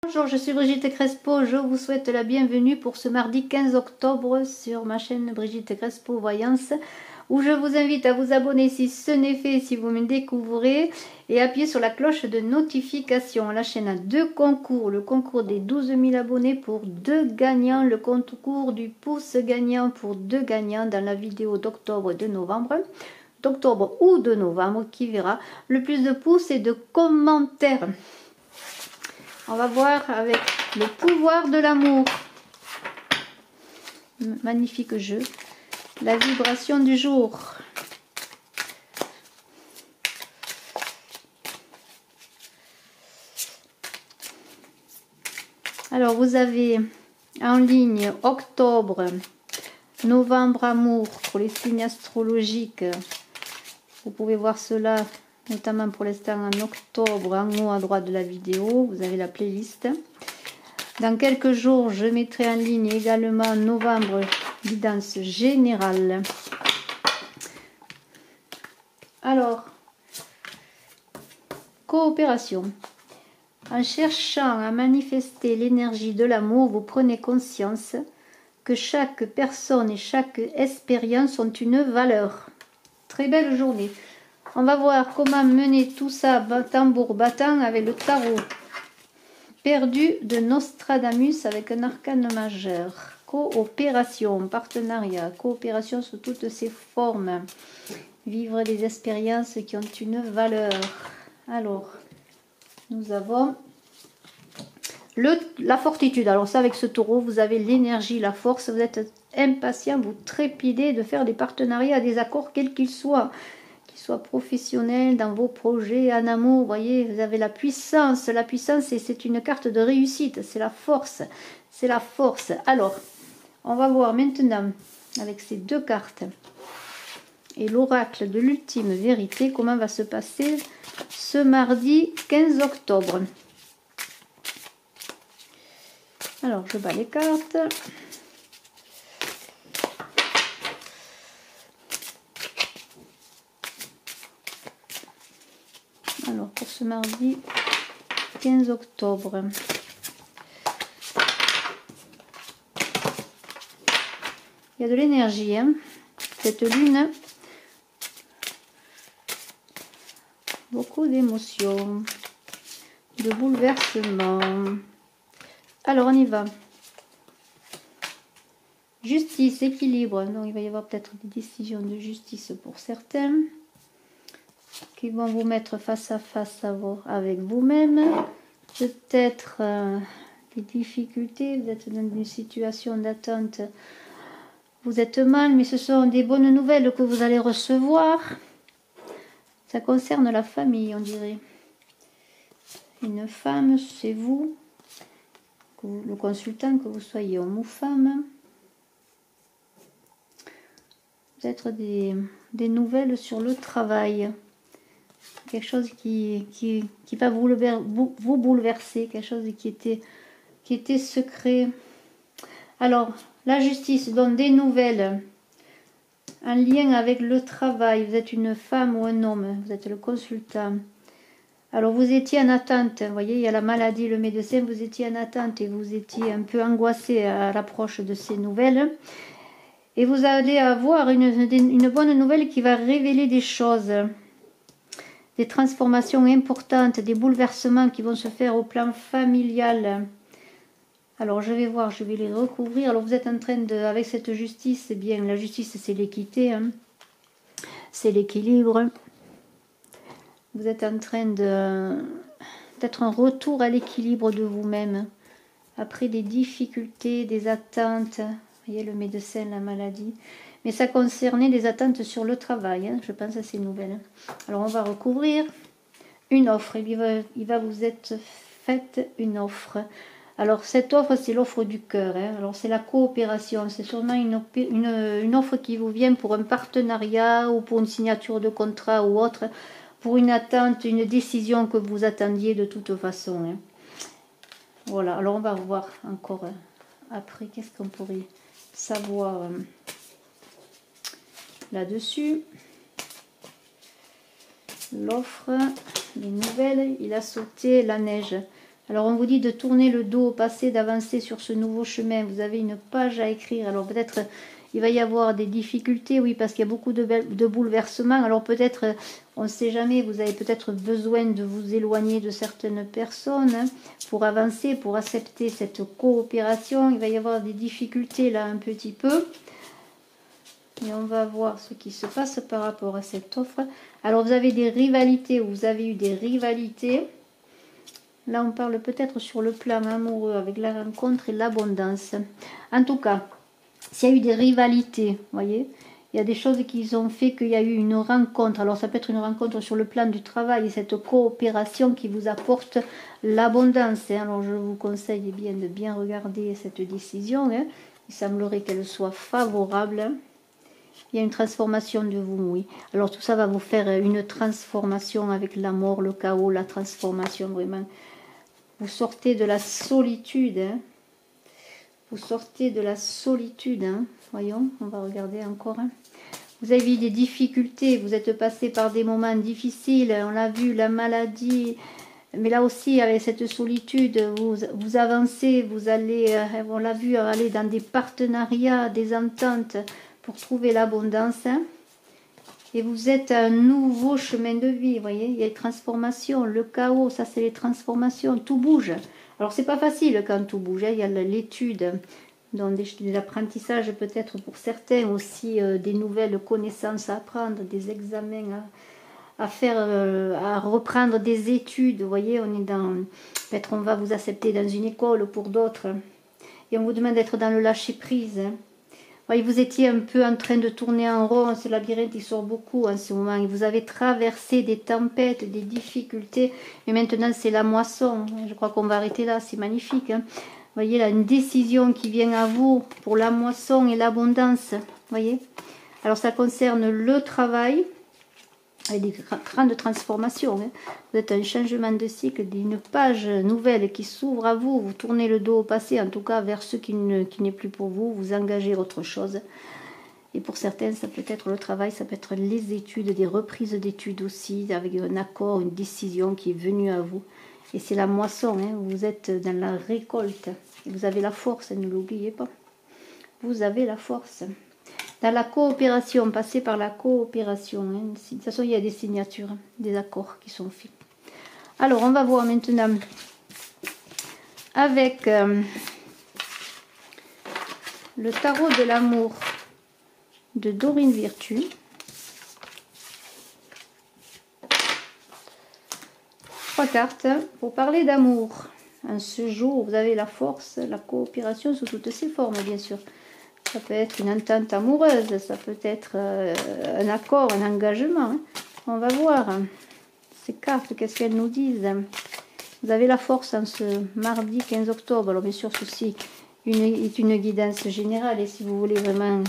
Bonjour, je suis Brigitte Crespo, je vous souhaite la bienvenue pour ce mardi 15 octobre sur ma chaîne Brigitte Crespo Voyance, où je vous invite à vous abonner si ce n'est fait, si vous me découvrez, et appuyer sur la cloche de notification. La chaîne a deux concours, le concours des 12 000 abonnés pour 2 gagnants, le concours du pouce gagnant pour 2 gagnants dans la vidéo d'octobre et de novembre. D'octobre ou de novembre, qui verra le plus de pouces et de commentaires. On va voir avec le pouvoir de l'amour. Magnifique jeu. La vibration du jour. Alors, vous avez en ligne octobre, novembre amour pour les signes astrologiques. Vous pouvez voir cela notamment pour l'instant en octobre, en haut à droite de la vidéo, vous avez la playlist. Dans quelques jours, je mettrai en ligne également novembre, guidance générale. Alors, coopération. En cherchant à manifester l'énergie de l'amour, vous prenez conscience que chaque personne et chaque expérience ont une valeur. Très belle journée. On va voir comment mener tout ça tambour battant avec le tarot perdu de Nostradamus avec un arcane majeur. Coopération, partenariat, coopération sous toutes ses formes. Vivre des expériences qui ont une valeur. Alors, nous avons la fortitude. Alors ça, avec ce taureau, vous avez l'énergie, la force. Vous êtes impatient, vous trépidez de faire des partenariats, des accords, quels qu'ils soient. Soit professionnel dans vos projets, en amour, vous voyez, vous avez la puissance, c'est une carte de réussite, c'est la force, c'est la force. Alors, on va voir maintenant, avec ces deux cartes, et l'oracle de l'ultime vérité, comment va se passer ce mardi 15 octobre. Alors, je bats les cartes. Alors, pour ce mardi 15 octobre, il y a de l'énergie, hein, cette lune, beaucoup d'émotions, de bouleversements. Alors, on y va. Justice, équilibre, donc il va y avoir peut-être des décisions de justice pour certains, qui vont vous mettre face à face avec vous-même. Peut-être des difficultés, vous êtes dans une situation d'attente, vous êtes mal, mais ce sont des bonnes nouvelles que vous allez recevoir. Ça concerne la famille, on dirait. Une femme, c'est vous, le consultant, que vous soyez homme ou femme. Peut-être des nouvelles sur le travail. Quelque chose qui va vous bouleverser, quelque chose qui était secret. Alors, la justice donne des nouvelles en lien avec le travail. Vous êtes une femme ou un homme, vous êtes le consultant. Alors, vous étiez en attente, vous voyez, il y a la maladie, le médecin, vous étiez en attente et vous étiez un peu angoissé à l'approche de ces nouvelles. Et vous allez avoir une bonne nouvelle qui va révéler des choses. Des transformations importantes, des bouleversements qui vont se faire au plan familial. Alors je vais voir, je vais les recouvrir. Alors vous êtes en train de, avec cette justice, c'est bien, la justice c'est l'équité, hein, c'est l'équilibre. Vous êtes en train d'être un retour à l'équilibre de vous-même. Après des difficultés, des attentes, vous voyez le médecin, la maladie. Mais ça concernait des attentes sur le travail, hein, je pense à ces nouvelles. Alors on va recouvrir une offre. Il va vous être faite une offre. Alors cette offre, c'est l'offre du cœur. Hein. Alors c'est la coopération. C'est sûrement une offre qui vous vient pour un partenariat ou pour une signature de contrat ou autre. Pour une attente, une décision que vous attendiez de toute façon. Hein. Voilà, alors on va voir encore après. Qu'est-ce qu'on pourrait savoir là-dessus. L'offre, les nouvelles, il a sauté la neige. Alors on vous dit de tourner le dos au passé, d'avancer sur ce nouveau chemin. Vous avez une page à écrire. Alors peut-être il va y avoir des difficultés, oui, parce qu'il y a beaucoup de bouleversements. Alors peut-être, on ne sait jamais, vous avez peut-être besoin de vous éloigner de certaines personnes hein, pour avancer, pour accepter cette coopération. Il va y avoir des difficultés là un petit peu. Et on va voir ce qui se passe par rapport à cette offre. Alors vous avez des rivalités, ou vous avez eu des rivalités. Là, on parle peut-être sur le plan amoureux avec la rencontre et l'abondance. En tout cas, s'il y a eu des rivalités, vous voyez, il y a des choses qui ont fait qu'il y a eu une rencontre. Alors, ça peut être une rencontre sur le plan du travail, cette coopération qui vous apporte l'abondance. Alors, je vous conseille bien de bien regarder cette décision. Hein. Il semblerait qu'elle soit favorable. Il y a une transformation de vous, oui. Alors, tout ça va vous faire une transformation avec la mort, le chaos, la transformation, vraiment. Vous sortez de la solitude. Hein. Vous sortez de la solitude. Hein. Voyons, on va regarder encore. Hein. Vous avez eu des difficultés. Vous êtes passé par des moments difficiles. On l'a vu, la maladie. Mais là aussi, avec cette solitude, vous avancez. Vous allez, on l'a vu, aller dans des partenariats, des ententes pour trouver l'abondance. Hein. Et vous êtes à un nouveau chemin de vie, vous voyez, il y a une transformation, le chaos, ça c'est les transformations, tout bouge. Alors c'est pas facile quand tout bouge, hein. Il y a l'étude, donc des apprentissages peut-être pour certains, aussi des nouvelles connaissances à apprendre, des examens à faire, à reprendre des études, vous voyez, on est dans, peut-être on va vous accepter dans une école pour d'autres, et on vous demande d'être dans le lâcher-prise, hein. Oui, vous étiez un peu en train de tourner en rond, ce labyrinthe il sort beaucoup en ce moment, et vous avez traversé des tempêtes, des difficultés, et maintenant c'est la moisson, je crois qu'on va arrêter là, c'est magnifique. Hein. Vous voyez là, une décision qui vient à vous pour la moisson et l'abondance, voyez. Alors ça concerne le travail, avec des grandes transformations. Hein. Vous êtes un changement de cycle, d'une page nouvelle qui s'ouvre à vous. Vous tournez le dos au passé, en tout cas vers ce qui n'est plus pour vous. Vous engagez autre chose. Et pour certains, ça peut être le travail, ça peut être les études, des reprises d'études aussi, avec un accord, une décision qui est venue à vous. Et c'est la moisson, hein. Vous êtes dans la récolte. Et vous avez la force, ne l'oubliez pas. Vous avez la force. Dans la coopération, passer par la coopération. Hein. De toute façon, il y a des signatures, des accords qui sont faits. Alors, on va voir maintenant avec le tarot de l'amour de Dorine Virtue. Trois cartes pour parler d'amour. En ce jour, vous avez la force, la coopération sous toutes ses formes, bien sûr. Ça peut être une entente amoureuse, ça peut être un accord, un engagement. Hein. On va voir ces cartes, qu'est-ce qu'elles nous disent. Vous avez la force en ce mardi 15 octobre. Alors bien sûr, ceci est une guidance générale. Et si vous voulez vraiment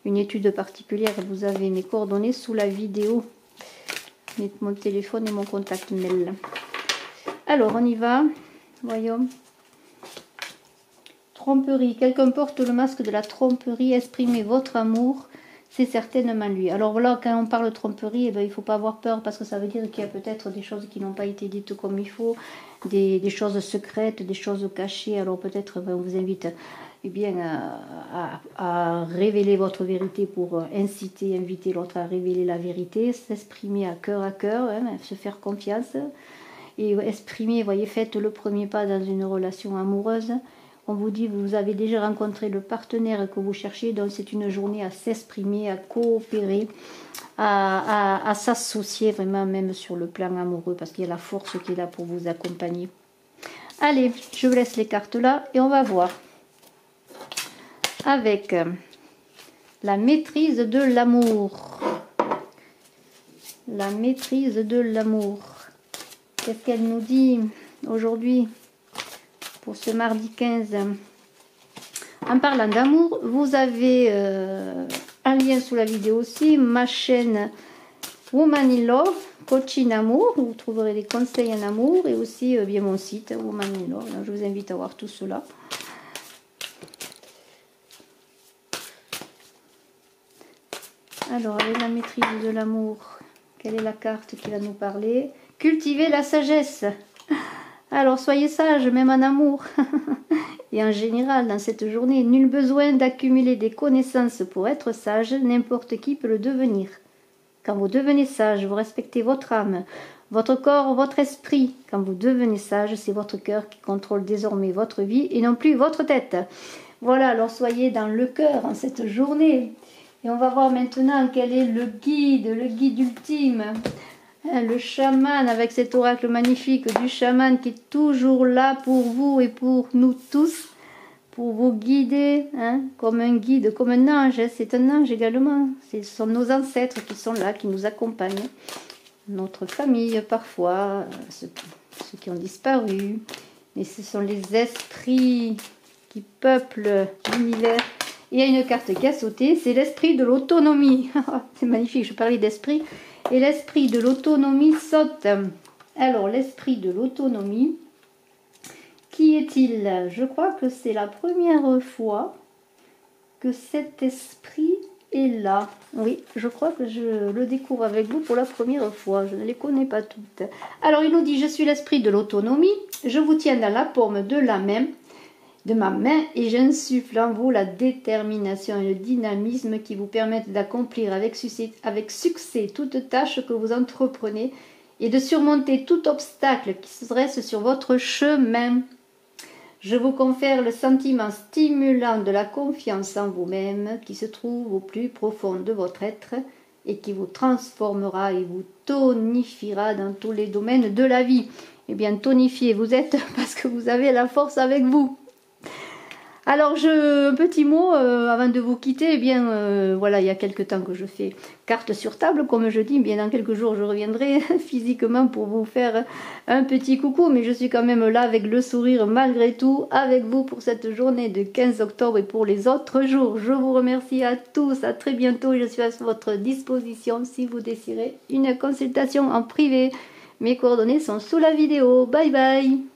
une étude particulière, vous avez mes coordonnées sous la vidéo. Mon téléphone et mon contact mail. Alors, on y va. Voyons. Tromperie. Quelqu'un porte le masque de la tromperie. Exprimez votre amour. C'est certainement lui. Alors voilà, quand on parle de tromperie, eh ben, il ne faut pas avoir peur parce que ça veut dire qu'il y a peut-être des choses qui n'ont pas été dites comme il faut, des choses secrètes, des choses cachées. Alors peut-être on vous invite eh bien, à révéler votre vérité pour inciter, inviter l'autre à révéler la vérité, s'exprimer à cœur, hein, se faire confiance. Et exprimer, voyez, faites le premier pas dans une relation amoureuse. On vous dit, vous avez déjà rencontré le partenaire que vous cherchez, donc c'est une journée à s'exprimer, à coopérer, à s'associer vraiment même sur le plan amoureux, parce qu'il y a la force qui est là pour vous accompagner. Allez, je vous laisse les cartes là et on va voir. Avec la maîtrise de l'amour. La maîtrise de l'amour. Qu'est-ce qu'elle nous dit aujourd'hui pour ce mardi 15? En parlant d'amour, vous avez un lien sous la vidéo aussi, ma chaîne Woman in Love, coaching amour, où vous trouverez des conseils en amour, et aussi bien mon site Woman in Love. Donc, je vous invite à voir tout cela. Alors, avec la maîtrise de l'amour, quelle est la carte qui va nous parler? Cultiver la sagesse. Alors soyez sages, même en amour et en général dans cette journée. Nul besoin d'accumuler des connaissances pour être sage, n'importe qui peut le devenir. Quand vous devenez sage, vous respectez votre âme, votre corps, votre esprit. Quand vous devenez sage, c'est votre cœur qui contrôle désormais votre vie et non plus votre tête. Voilà, alors soyez dans le cœur en cette journée. Et on va voir maintenant quel est le guide ultime. Le chaman avec cet oracle magnifique du chaman qui est toujours là pour vous et pour nous tous. Pour vous guider, hein, comme un guide, comme un ange. C'est un ange également. Ce sont nos ancêtres qui sont là, qui nous accompagnent. Notre famille parfois, ceux qui ont disparu. Mais ce sont les esprits qui peuplent l'univers. Il y a une carte qui a sauté, c'est l'esprit de l'autonomie. C'est magnifique, je parlais d'esprit. Et l'esprit de l'autonomie saute. Alors, l'esprit de l'autonomie... Qui est-il? Je crois que c'est la première fois que cet esprit est là. Oui, je crois que je le découvre avec vous pour la première fois. Je ne les connais pas toutes. Alors, il nous dit, je suis l'esprit de l'autonomie. Je vous tiens dans la paume de ma main et j'insuffle en vous la détermination et le dynamisme qui vous permettent d'accomplir avec succès toute tâche que vous entreprenez et de surmonter tout obstacle qui se dresse sur votre chemin. Je vous confère le sentiment stimulant de la confiance en vous-même qui se trouve au plus profond de votre être et qui vous transformera et vous tonifiera dans tous les domaines de la vie. Eh bien, tonifié vous êtes parce que vous avez la force avec vous. Alors, un petit mot avant de vous quitter. Eh bien, voilà, il y a quelques temps que je fais carte sur table, comme je dis. Bien, dans quelques jours, je reviendrai physiquement pour vous faire un petit coucou. Mais je suis quand même là avec le sourire, malgré tout, avec vous pour cette journée de 15 octobre et pour les autres jours. Je vous remercie à tous. À très bientôt. Je suis à votre disposition si vous désirez une consultation en privé. Mes coordonnées sont sous la vidéo. Bye bye.